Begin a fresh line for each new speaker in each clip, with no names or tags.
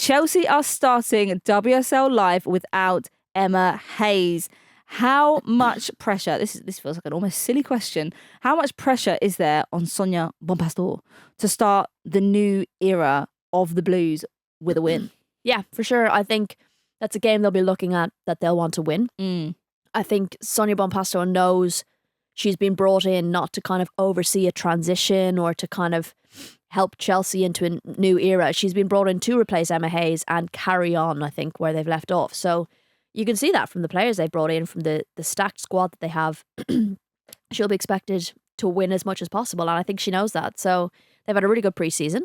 Chelsea are starting WSL Live without Emma Hayes. How much pressure, this feels like an almost silly question, how much pressure is there on Sonia Bonpastor to start the new era of the Blues with a win?
Yeah, for sure. I think that's a game they'll be looking at that they'll want to win. I think Sonia Bonpastor knows she's been brought in not to kind of oversee a transition or to kind of help Chelsea into a new era. She's been brought in to replace Emma Hayes and carry on, I think, where they've left off. So you can see that from the players they've brought in, from the stacked squad that they have. She'll be expected to win as much as possible, and I think she knows that. So they've had a really good preseason.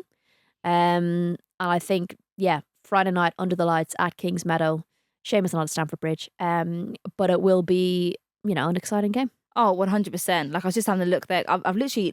And I think, yeah, Friday night under the lights at Kings Meadow. Shame it's not at Stamford Bridge. But it will be, an exciting game.
Oh, 100%. Like, I was just having a look there. I literally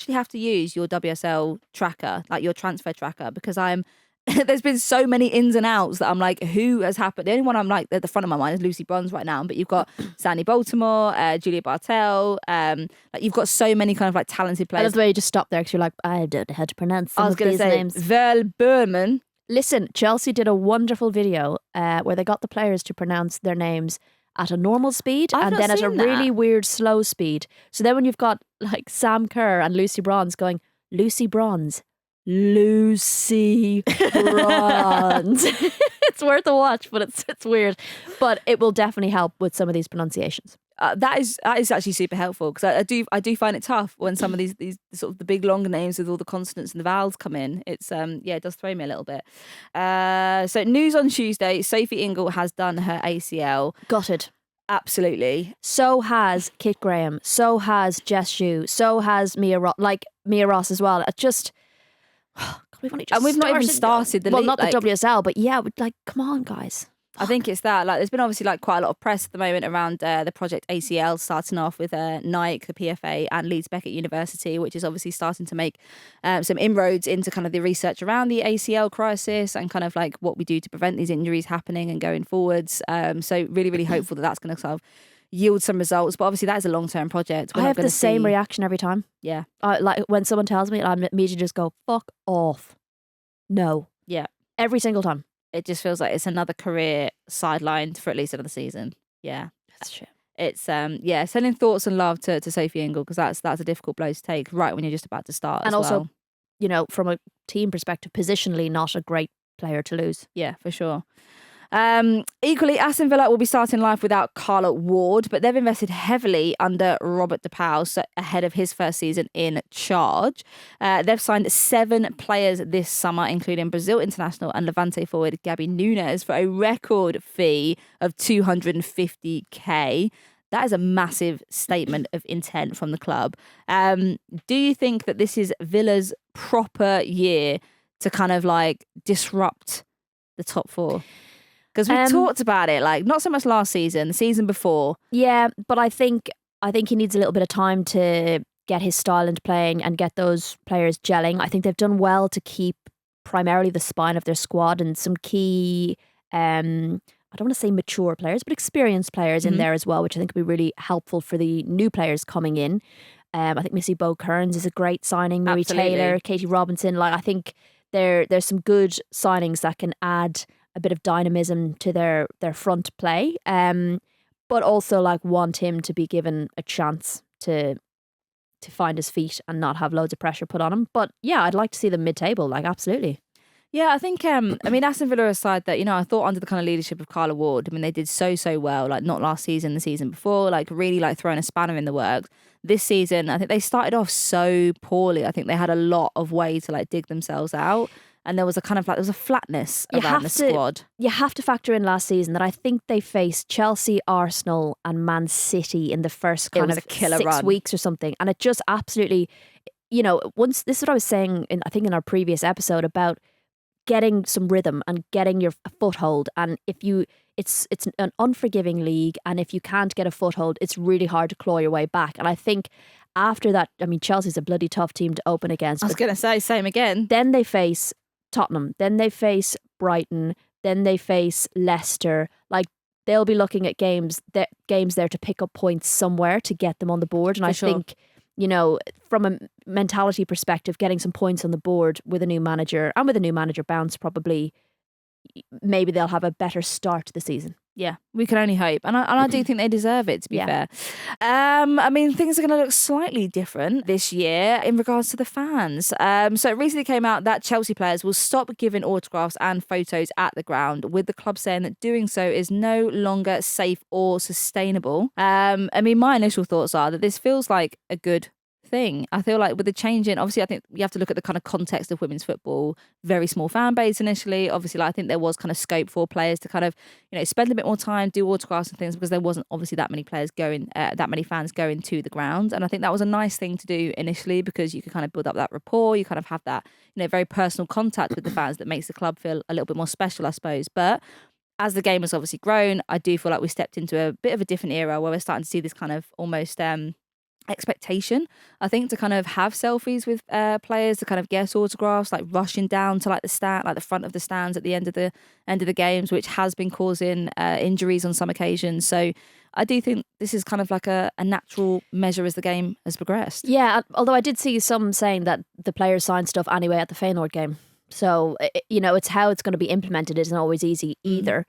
have to use your WSL tracker, like your transfer tracker, because there's been so many ins and outs that I'm like, who has happened? The only one I'm like at the front of my mind is Lucy Bronze right now. But you've got Sandy Baltimore, Julia Bartel. Like, you've got so many kind of like talented players.
I love the way you just stopped there because you're like, I don't know how to pronounce some of these names.
Verl Berman.
Listen, Chelsea did a wonderful video where they got the players to pronounce their names at a normal speed and then at a really weird slow speed. So then when you've got like Sam Kerr and Lucy Bronze going, Lucy Bronze, Lucy Bronze. It's worth a watch, but it's weird. But it will definitely help with some of these pronunciations.
That is actually super helpful, because I do find it tough when some of these sort of the big long names with all the consonants and the vowels come in. It's it does throw me a little bit. So news on Tuesday: Sophie Ingle has done her ACL.
Gutted.
Absolutely.
So has Kit Graham. So has Jess Hsu. So has Mia Ross as well. It just. We've not
even started the league.
Well, not the WSL, but yeah, like, come on, guys.
I think it's that. Like, there's been obviously like quite a lot of press at the moment around the project ACL, starting off with Nike, the PFA, and Leeds Beckett University, which is obviously starting to make some inroads into kind of the research around the ACL crisis and kind of like what we do to prevent these injuries happening and going forwards. So really, really hopeful that that's going to sort of yield some results. But obviously that is a long-term project.
I have the same reaction every time.
Yeah.
Like when someone tells me, I immediately just go, fuck off. No.
Yeah.
Every single time.
It just feels like it's another career sidelined for at least another season. Yeah.
That's true.
It's sending thoughts and love to Sophie Ingle, because that's a difficult blow to take right when you're just about to start.
And
as
also,
well.
From a team perspective, positionally not a great player to lose.
Yeah, for sure. Equally, Aston Villa will be starting life without Carla Ward, but they've invested heavily under Robert DePaul ahead of his first season in charge. They've signed 7 players this summer, including Brazil international and Levante forward Gabby Nunes, for a record fee of $250K. That is a massive statement of intent from the club. Do you think that this is Villa's proper year to kind of like disrupt the top 4? Because we talked about it, like not so much last season, the season before.
Yeah, but I think he needs a little bit of time to get his style into playing and get those players gelling. I think they've done well to keep primarily the spine of their squad and some key, I don't want to say mature players, but experienced players in there as well, which I think would be really helpful for the new players coming in. I think Missy Bo Kearns is a great signing. Mary Taylor, Katie Robinson. Like, I think there's some good signings that can add a bit of dynamism to their front play, but also like want him to be given a chance to find his feet and not have loads of pressure put on him. But yeah, I'd like to see them mid-table, like, absolutely.
Yeah, I think, Aston Villa aside that, I thought under the kind of leadership of Carla Ward, they did so well, like not last season, the season before, like really like throwing a spanner in the works. This season, I think they started off so poorly. I think they had a lot of way to like dig themselves out. And there was a kind of like, there was a flatness around the squad.
You have to factor in last season that I think they faced Chelsea, Arsenal and Man City in the first kind of 6 weeks or something. And it just absolutely, once, this is what I was saying, I think in our previous episode about getting some rhythm and getting your foothold. And it's an unforgiving league. And if you can't get a foothold, it's really hard to claw your way back. And I think after that, Chelsea's a bloody tough team to open against.
I was going to say, same again.
Then they face Tottenham, then they face Brighton, then they face Leicester. Like, they'll be looking at games there to pick up points somewhere to get them on the board. And I think, from a mentality perspective, getting some points on the board with a new manager and with a new manager bounce probably maybe they'll have a better start to the season.
Yeah, we can only hope. And I do think they deserve it, to be fair. I mean, things are going to look slightly different this year in regards to the fans. So it recently came out that Chelsea players will stop giving autographs and photos at the ground, with the club saying that doing so is no longer safe or sustainable. I mean, my initial thoughts are that this feels like a good thing. I feel like with the change in, obviously I think you have to look at the kind of context of women's football. Very small fan base initially. Obviously, like, I think there was kind of scope for players to kind of, spend a bit more time, do autographs and things, because there wasn't obviously that many players going, that many fans going to the ground. And I think that was a nice thing to do initially, because you could kind of build up that rapport. You kind of have that, very personal contact with the fans that makes the club feel a little bit more special, I suppose. But as the game has obviously grown, I do feel like we stepped into a bit of a different era where we're starting to see this kind of almost expectation, I think, to kind of have selfies with players, to kind of get autographs, like rushing down to like the front of the stands at the end of the games, which has been causing injuries on some occasions. So I do think this is kind of like a natural measure as the game has progressed.
Yeah, although I did see some saying that the players signed stuff anyway at the Feyenoord game. So, it's how it's going to be implemented isn't always easy either.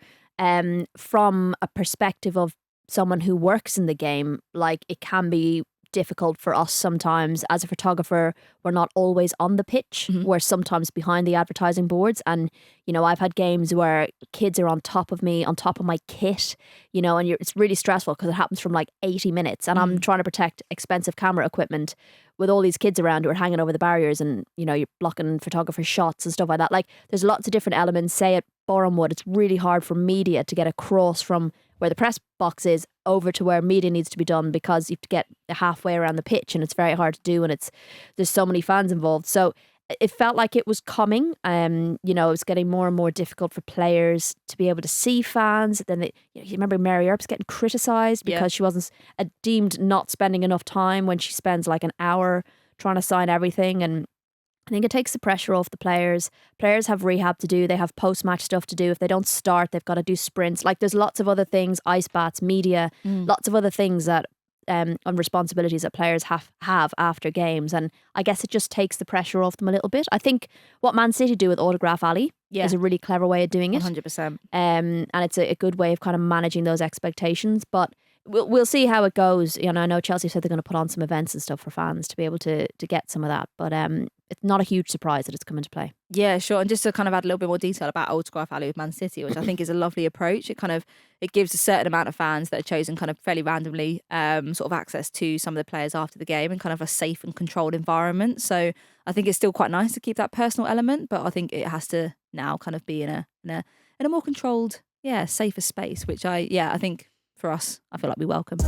From a perspective of someone who works in the game, like, it can be difficult for us sometimes as a photographer. We're not always on the pitch. We're sometimes behind the advertising boards, and I've had games where kids are on top of me, on top of my kit, and it's really stressful because it happens from like 80 minutes, and I'm trying to protect expensive camera equipment with all these kids around who are hanging over the barriers, and you're blocking photographers' shots and stuff like that. Like, there's lots of different elements. Say at Bournemouth, it's really hard for media to get across from where the press box is over to where media needs to be done, because you have to get halfway around the pitch, and it's very hard to do, and there's so many fans involved. So it felt like it was coming. It was getting more and more difficult for players to be able to see fans. Then you remember Mary Earps getting criticised because she wasn't deemed not spending enough time when she spends like an hour trying to sign everything. And I think it takes the pressure off the players. Players have rehab to do. They have post-match stuff to do. If they don't start, they've got to do sprints. Like, there's lots of other things, ice baths, media, lots of other things that and responsibilities that players have after games. And I guess it just takes the pressure off them a little bit. I think what Man City do with Autograph Alley is a really clever way of doing it.
100%.
And it's a good way of kind of managing those expectations. But we'll see how it goes. I know Chelsea said they're going to put on some events and stuff for fans to be able to get some of that. But it's not a huge surprise that it's come into play.
Yeah, sure. And just to kind of add a little bit more detail about Autograph Alley with Man City, which I think is a lovely approach. It gives a certain amount of fans that are chosen kind of fairly randomly sort of access to some of the players after the game, and kind of a safe and controlled environment. So I think it's still quite nice to keep that personal element, but I think it has to now kind of be in a more controlled, safer space, which I think for us, I feel like we welcome.